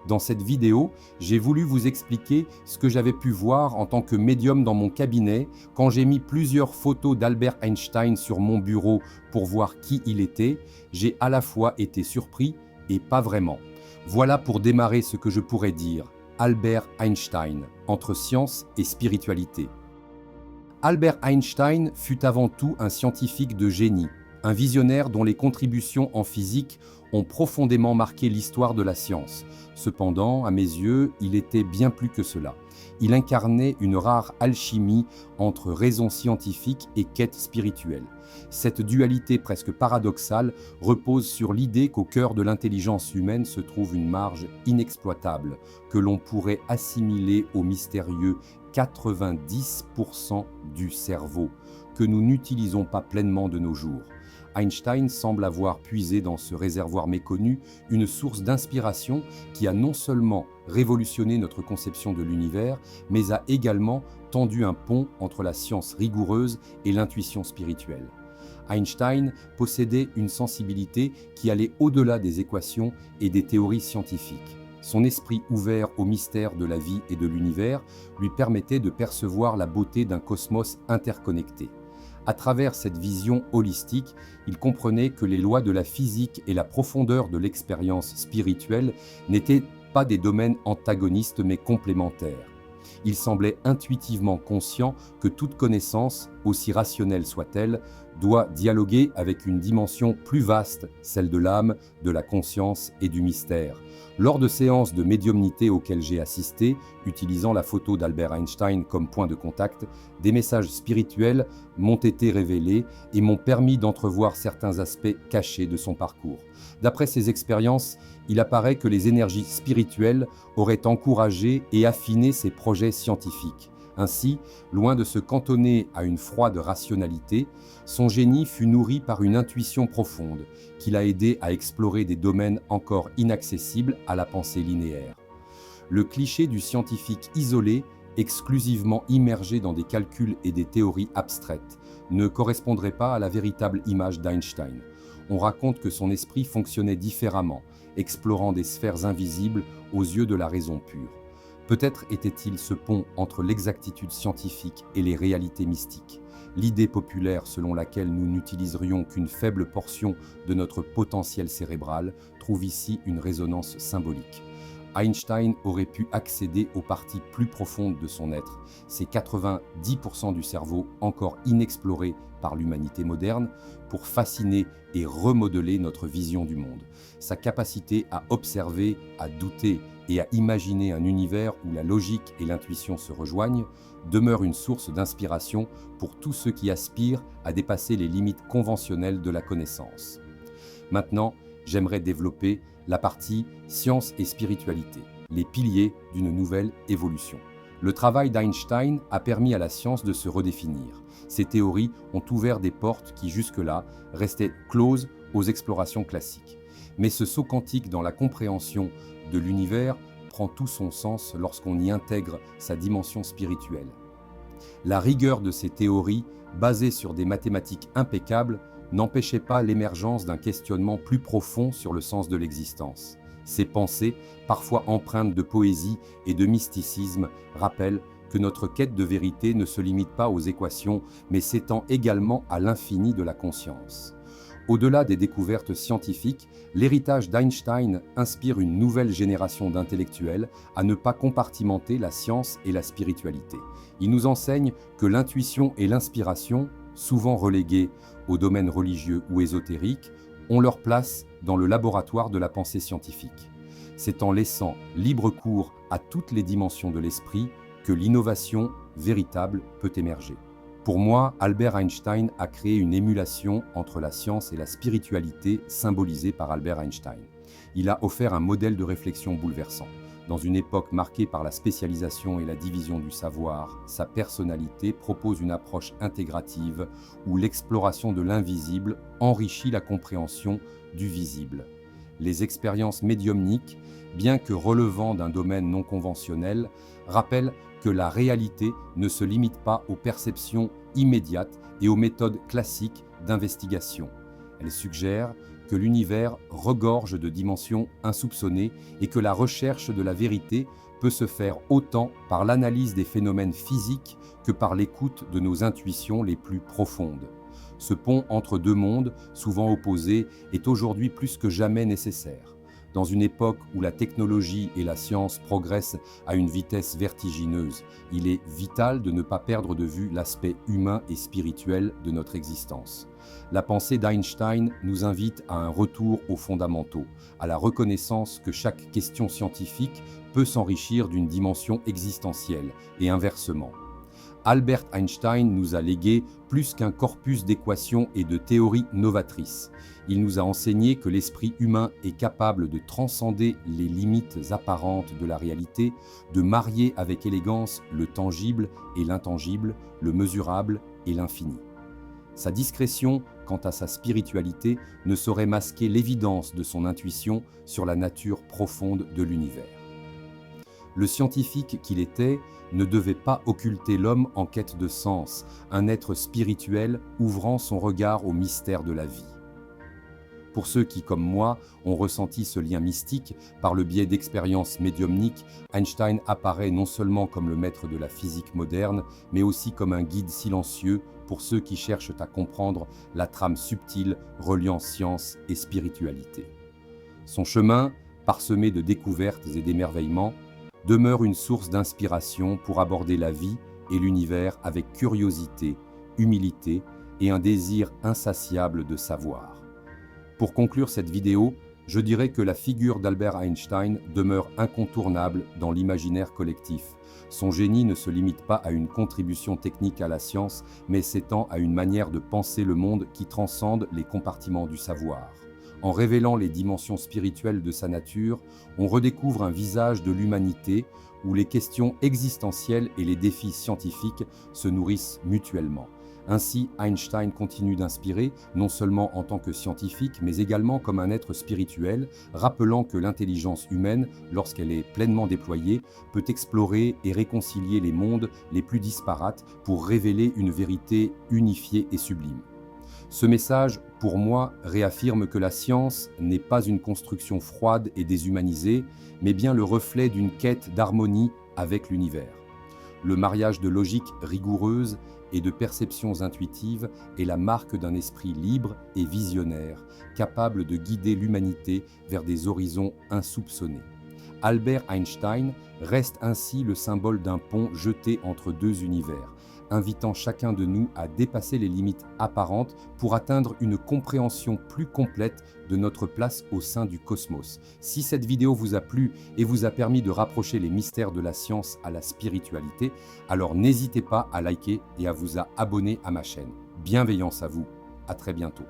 Dans cette vidéo, j'ai voulu vous expliquer ce que j'avais pu voir en tant que médium dans mon cabinet quand j'ai mis plusieurs photos d'Albert Einstein sur mon bureau pour voir qui il était. J'ai à la fois été surpris et pas vraiment. Voilà pour démarrer ce que je pourrais dire. Albert Einstein, entre science et spiritualité. Albert Einstein fut avant tout un scientifique de génie, un visionnaire dont les contributions en physique ont profondément marqué l'histoire de la science. Cependant, à mes yeux, il était bien plus que cela. Il incarnait une rare alchimie entre raison scientifique et quête spirituelle. Cette dualité presque paradoxale repose sur l'idée qu'au cœur de l'intelligence humaine se trouve une marge inexploitable, que l'on pourrait assimiler au mystérieux 90% du cerveau, que nous n'utilisons pas pleinement de nos jours. Einstein semble avoir puisé dans ce réservoir méconnu une source d'inspiration qui a non seulement révolutionné notre conception de l'univers, mais a également tendu un pont entre la science rigoureuse et l'intuition spirituelle. Einstein possédait une sensibilité qui allait au-delà des équations et des théories scientifiques. Son esprit ouvert aux mystères de la vie et de l'univers lui permettait de percevoir la beauté d'un cosmos interconnecté. À travers cette vision holistique, il comprenait que les lois de la physique et la profondeur de l'expérience spirituelle n'étaient pas des domaines antagonistes mais complémentaires. Il semblait intuitivement conscient que toute connaissance, aussi rationnelle soit-elle, doit dialoguer avec une dimension plus vaste, celle de l'âme, de la conscience et du mystère. Lors de séances de médiumnité auxquelles j'ai assisté, utilisant la photo d'Albert Einstein comme point de contact, des messages spirituels m'ont été révélés et m'ont permis d'entrevoir certains aspects cachés de son parcours. D'après ces expériences, il apparaît que les énergies spirituelles auraient encouragé et affiné ses projets scientifiques. Ainsi, loin de se cantonner à une froide rationalité, son génie fut nourri par une intuition profonde qui l'a aidé à explorer des domaines encore inaccessibles à la pensée linéaire. Le cliché du scientifique isolé, exclusivement immergé dans des calculs et des théories abstraites, ne correspondrait pas à la véritable image d'Einstein. On raconte que son esprit fonctionnait différemment, explorant des sphères invisibles aux yeux de la raison pure. Peut-être était-il ce pont entre l'exactitude scientifique et les réalités mystiques, l'idée populaire selon laquelle nous n'utiliserions qu'une faible portion de notre potentiel cérébral trouve ici une résonance symbolique. Einstein aurait pu accéder aux parties plus profondes de son être, ces 90% du cerveau encore inexplorés par l'humanité moderne, pour fasciner et remodeler notre vision du monde. Sa capacité à observer, à douter et à imaginer un univers où la logique et l'intuition se rejoignent demeure une source d'inspiration pour tous ceux qui aspirent à dépasser les limites conventionnelles de la connaissance. Maintenant, j'aimerais développer la partie science et spiritualité, les piliers d'une nouvelle évolution. Le travail d'Einstein a permis à la science de se redéfinir. Ses théories ont ouvert des portes qui jusque-là restaient closes aux explorations classiques. Mais ce saut quantique dans la compréhension de l'univers prend tout son sens lorsqu'on y intègre sa dimension spirituelle. La rigueur de ces théories, basées sur des mathématiques impeccables, n'empêchait pas l'émergence d'un questionnement plus profond sur le sens de l'existence. Ces pensées, parfois empreintes de poésie et de mysticisme, rappellent que notre quête de vérité ne se limite pas aux équations, mais s'étend également à l'infini de la conscience. Au-delà des découvertes scientifiques, l'héritage d'Einstein inspire une nouvelle génération d'intellectuels à ne pas compartimenter la science et la spiritualité. Il nous enseigne que l'intuition et l'inspiration, souvent reléguées au domaine religieux ou ésotérique, ont leur place dans le laboratoire de la pensée scientifique. C'est en laissant libre cours à toutes les dimensions de l'esprit que l'innovation véritable peut émerger. Pour moi, Albert Einstein a créé une émulation entre la science et la spiritualité symbolisée par Albert Einstein. Il a offert un modèle de réflexion bouleversant. Dans une époque marquée par la spécialisation et la division du savoir, sa personnalité propose une approche intégrative où l'exploration de l'invisible enrichit la compréhension du visible. Les expériences médiumniques, bien que relevant d'un domaine non conventionnel, rappellent que la réalité ne se limite pas aux perceptions immédiates et aux méthodes classiques d'investigation. Elle suggère que l'univers regorge de dimensions insoupçonnées et que la recherche de la vérité peut se faire autant par l'analyse des phénomènes physiques que par l'écoute de nos intuitions les plus profondes. Ce pont entre deux mondes, souvent opposés, est aujourd'hui plus que jamais nécessaire. Dans une époque où la technologie et la science progressent à une vitesse vertigineuse, il est vital de ne pas perdre de vue l'aspect humain et spirituel de notre existence. La pensée d'Einstein nous invite à un retour aux fondamentaux, à la reconnaissance que chaque question scientifique peut s'enrichir d'une dimension existentielle, et inversement. Albert Einstein nous a légué plus qu'un corpus d'équations et de théories novatrices. Il nous a enseigné que l'esprit humain est capable de transcender les limites apparentes de la réalité, de marier avec élégance le tangible et l'intangible, le mesurable et l'infini. Sa discrétion quant à sa spiritualité ne saurait masquer l'évidence de son intuition sur la nature profonde de l'univers. Le scientifique qu'il était ne devait pas occulter l'homme en quête de sens, un être spirituel ouvrant son regard au mystère de la vie. Pour ceux qui, comme moi, ont ressenti ce lien mystique par le biais d'expériences médiumniques, Einstein apparaît non seulement comme le maître de la physique moderne, mais aussi comme un guide silencieux pour ceux qui cherchent à comprendre la trame subtile reliant science et spiritualité. Son chemin, parsemé de découvertes et d'émerveillements, demeure une source d'inspiration pour aborder la vie et l'univers avec curiosité, humilité et un désir insatiable de savoir. Pour conclure cette vidéo, je dirais que la figure d'Albert Einstein demeure incontournable dans l'imaginaire collectif. Son génie ne se limite pas à une contribution technique à la science, mais s'étend à une manière de penser le monde qui transcende les compartiments du savoir. En révélant les dimensions spirituelles de sa nature, on redécouvre un visage de l'humanité où les questions existentielles et les défis scientifiques se nourrissent mutuellement. Ainsi, Einstein continue d'inspirer, non seulement en tant que scientifique, mais également comme un être spirituel, rappelant que l'intelligence humaine, lorsqu'elle est pleinement déployée, peut explorer et réconcilier les mondes les plus disparates pour révéler une vérité unifiée et sublime. Ce message, pour moi, réaffirme que la science n'est pas une construction froide et déshumanisée, mais bien le reflet d'une quête d'harmonie avec l'univers. Le mariage de logique rigoureuse et de perceptions intuitives est la marque d'un esprit libre et visionnaire, capable de guider l'humanité vers des horizons insoupçonnés. Albert Einstein reste ainsi le symbole d'un pont jeté entre deux univers, invitant chacun de nous à dépasser les limites apparentes pour atteindre une compréhension plus complète de notre place au sein du cosmos. Si cette vidéo vous a plu et vous a permis de rapprocher les mystères de la science à la spiritualité, alors n'hésitez pas à liker et à vous abonner à ma chaîne. Bienveillance à vous, à très bientôt.